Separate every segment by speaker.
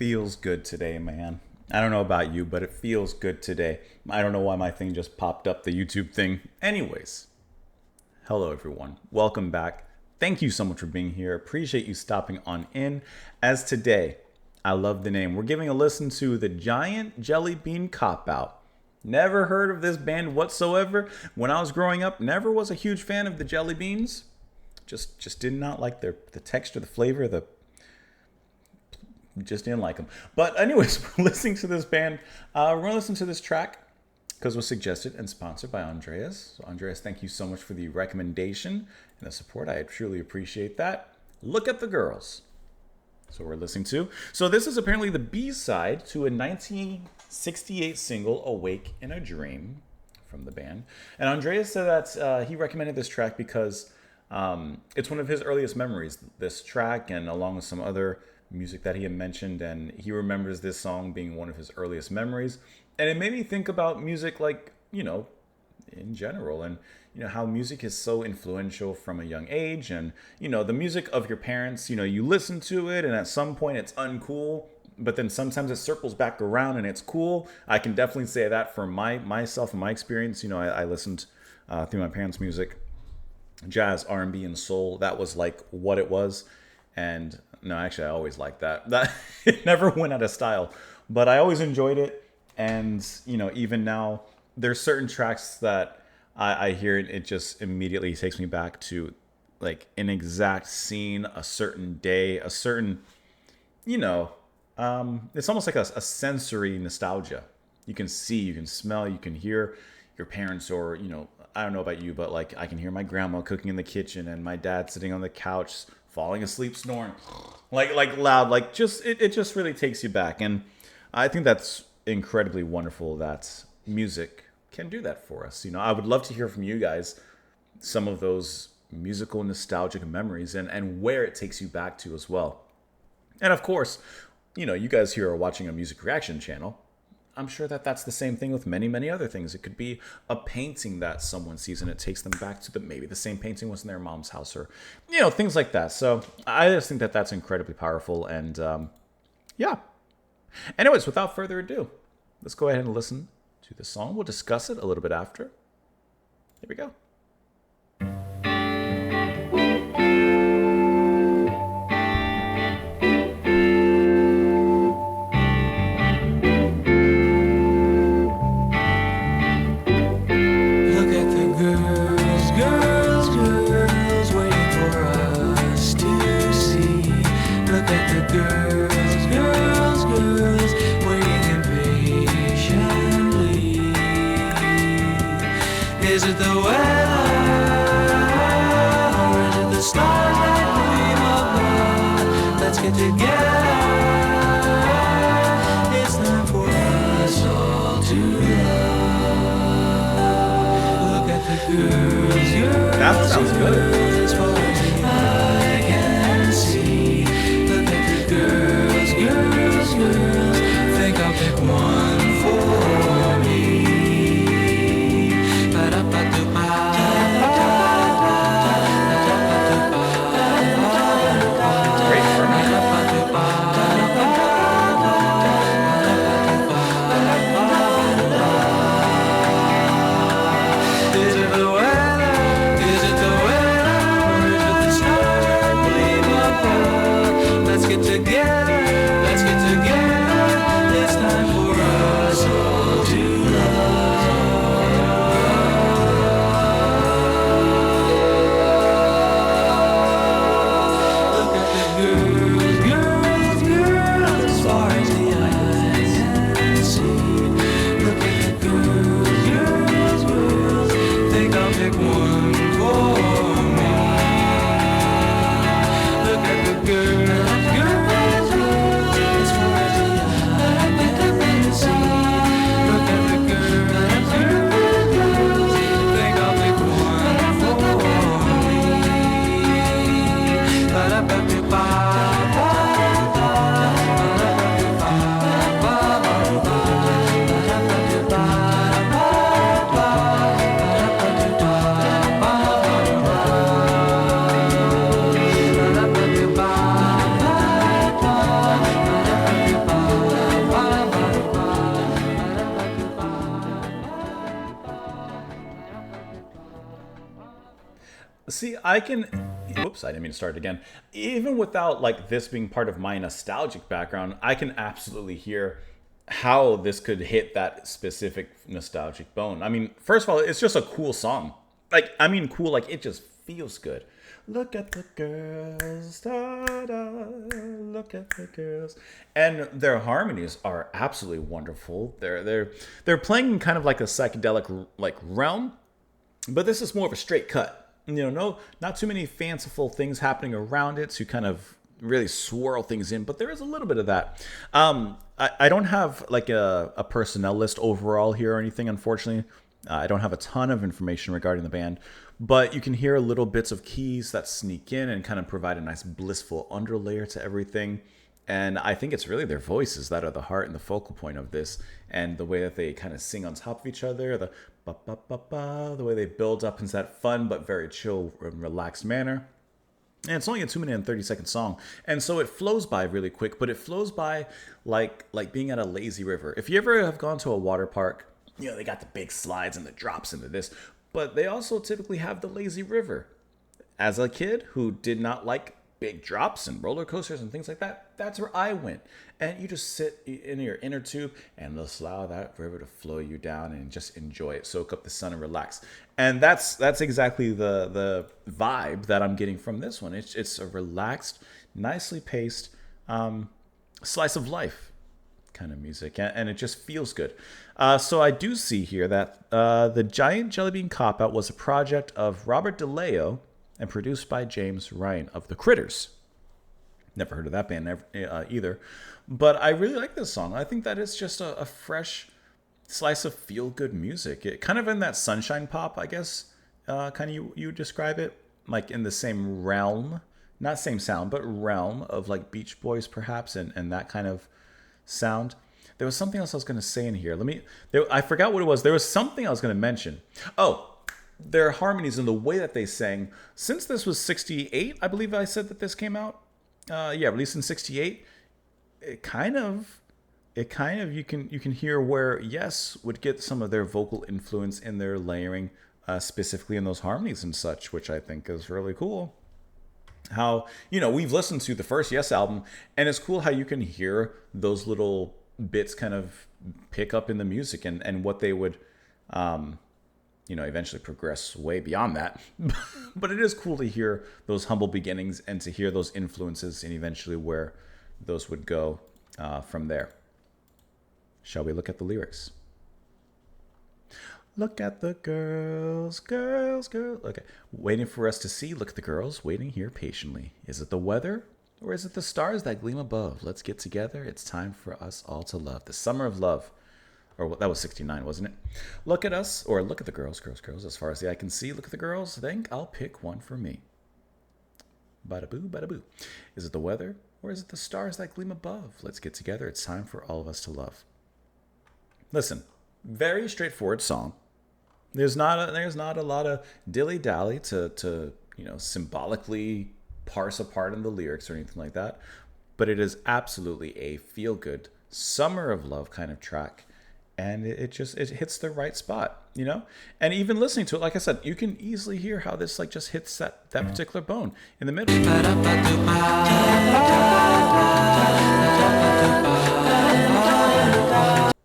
Speaker 1: feels good today, man. I don't know about you, but it feels good today. I don't know why my thing just popped up, the YouTube thing. Anyways, hello everyone. Welcome back. Thank you so much for being here. Appreciate you stopping on in. As today, I love the name. We're giving a listen to the Giant Jellybean Copout. Never heard of this band whatsoever. When I was growing up, never was a huge fan of the Jellybeans. Just did not like the texture, the flavor, just didn't like them. But anyways, we're listening to this band. We're going to listen to this track because it was suggested and sponsored by Andreas. So Andreas, thank you so much for the recommendation and the support. I truly appreciate that. Look at the Girls. So we're listening to. So this is apparently the B-side to a 1968 single, Awake in a Dream, from the band. And Andreas said that he recommended this track because it's one of his earliest memories, this track, and along with some other music that he had mentioned, and he remembers this song being one of his earliest memories. And it made me think about music, like, in general, and how music is so influential from a young age, and the music of your parents, you listen to it and at some point it's uncool, but then sometimes it circles back around and it's cool. I can definitely say that for myself and my experience. I listened through my parents' music, jazz, R&B, and soul. That was like what it was. And no, actually, I always liked that. It never went out of style, but I always enjoyed it. And even now, there's certain tracks that I hear and it just immediately takes me back to like an exact scene, a certain day, a certain, it's almost like a sensory nostalgia. You can see, you can smell, you can hear your parents, or I don't know about you, but like I can hear my grandma cooking in the kitchen and my dad sitting on the couch falling asleep, snoring like loud, like just it just really takes you back. And I think that's incredibly wonderful that music can do that for us. I would love to hear from you guys some of those musical nostalgic memories and where it takes you back to as well. And of course, you guys here are watching a music reaction channel. I'm sure that that's the same thing with many, many other things. It could be a painting that someone sees and it takes them back to maybe the same painting was in their mom's house, or, things like that. So I just think that that's incredibly powerful. And yeah. Anyways, without further ado, let's go ahead and listen to the song. We'll discuss it a little bit after. Here we go.
Speaker 2: Is it the weather, or is it the stars that gleam above? Let's get together. It's time for us all to love. Look at the girls,
Speaker 1: That sounds good.
Speaker 2: as far as the eye can see. Look at the girls. Think I'll pick one for me. Let's get together, it's time for us.
Speaker 1: see, I can. Whoops, I didn't mean to start again. Even without like this being part of my nostalgic background, I can absolutely hear how this could hit that specific nostalgic bone. I mean, first of all, it's just a cool song. Like, I mean, cool. Like, it just feels good. Look at the girls, da, da, look at the girls, and their harmonies are absolutely wonderful. They're playing in kind of like a psychedelic like realm, but this is more of a straight cut. No, not too many fanciful things happening around it to kind of really swirl things in, but there is a little bit of that. I don't have like a personnel list overall here or anything, unfortunately. I don't have a ton of information regarding the band, but you can hear little bits of keys that sneak in and kind of provide a nice blissful underlayer to everything. And I think it's really their voices that are the heart and the focal point of this, and the way that they kind of sing on top of each other, the ba ba ba ba, the way they build up into that fun but very chill and relaxed manner. And it's only a 2 minute and 30-second song, and so it flows by really quick. But it flows by like being at a lazy river. If you ever have gone to a water park, they got the big slides and the drops into this, but they also typically have the lazy river. As a kid who did not like big drops and roller coasters and things like that, that's where I went. And you just sit in your inner tube and just allow that river to flow you down and just enjoy it, soak up the sun and relax. And that's exactly the vibe that I'm getting from this one. It's a relaxed, nicely paced slice of life kind of music, and it just feels good. So I do see here that the Giant Jellybean Copout was a project of Robert DeLeo and produced by James Ryan of The Critters. Never heard of that band either. But I really like this song. I think that it's just a fresh slice of feel-good music. It kind of in that sunshine pop, I guess, kind of you describe it. Like in the same realm. Not same sound, but realm of like Beach Boys perhaps, and that kind of sound. There was something else I was going to say in here. I forgot what it was. There was something I was going to mention. Oh, their harmonies and the way that they sang. Since this was 68, I believe I said that this came out. Released in 68. It kind of you can hear where Yes would get some of their vocal influence in their layering, specifically in those harmonies and such, which I think is really cool. How, we've listened to the first Yes album, and it's cool how you can hear those little bits kind of pick up in the music, and what they would eventually progress way beyond that. But it is cool to hear those humble beginnings and to hear those influences and eventually where those would go from there. Shall we look at the lyrics? Look at the girls, girls, girls. Okay, waiting for us to see. Look at the girls, waiting here patiently. Is it the weather, or is it the stars that gleam above? Let's get together. It's time for us all to love. The summer of love. Or that was 69, wasn't it? Look at us, or look at the girls, girls, girls. As far as the eye can see, look at the girls. Think I'll pick one for me. Bada boo, bada boo. Is it the weather, or is it the stars that gleam above? Let's get together. It's time for all of us to love. Listen, very straightforward song. There's not a lot of dilly-dally to symbolically parse apart in the lyrics or anything like that. But it is absolutely a feel-good summer of love kind of track. And it hits the right spot, And even listening to it, like I said, you can easily hear how this like just hits that particular bone in the middle.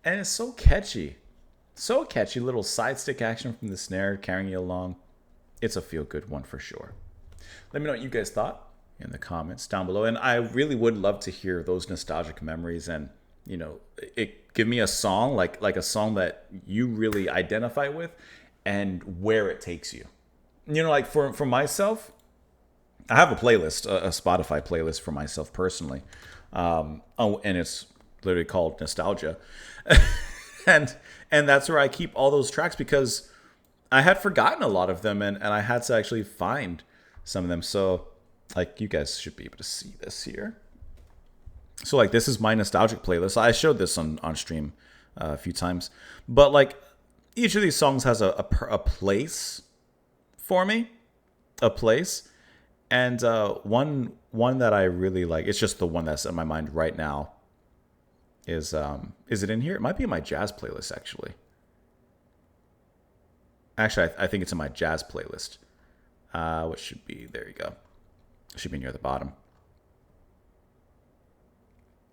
Speaker 1: And it's so catchy. So catchy, little side stick action from the snare carrying you along. It's a feel-good one for sure. Let me know what you guys thought in the comments down below. And I really would love to hear those nostalgic memories and, give me a song, like a song that you really identify with and where it takes you. Like for myself, I have a playlist, a Spotify playlist for myself personally. And it's literally called Nostalgia. and that's where I keep all those tracks because I had forgotten a lot of them and I had to actually find some of them. So like you guys should be able to see this here. So like this is my nostalgic playlist. I showed this on stream a few times, but like each of these songs has a place for me, a place, and one that I really like. It's just the one that's in my mind right now. Is it in here? It might be in my jazz playlist actually. I think it's in my jazz playlist. What should be, there you go. Should be near the bottom.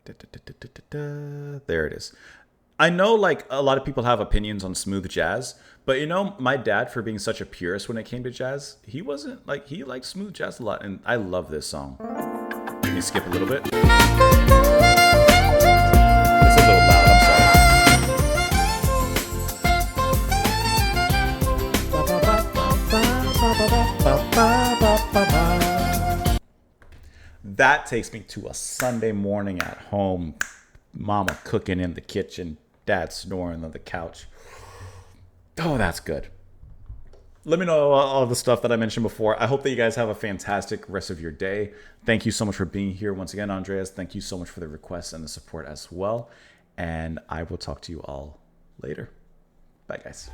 Speaker 1: There it is. I know like a lot of people have opinions on smooth jazz, but you know, my dad, for being such a purist when it came to jazz, he wasn't like, he liked smooth jazz a lot, and I love this song. Let me skip a little bit. It's a little loud, I'm sorry. That takes me to a Sunday morning at home. Mama cooking in the kitchen, dad snoring on the couch. Oh, that's good. Let me know all the stuff that I mentioned before. I hope that you guys have a fantastic rest of your day. Thank you so much for being here. Once again, Andreas, thank you so much for the requests and the support as well. And I will talk to you all later. Bye, guys.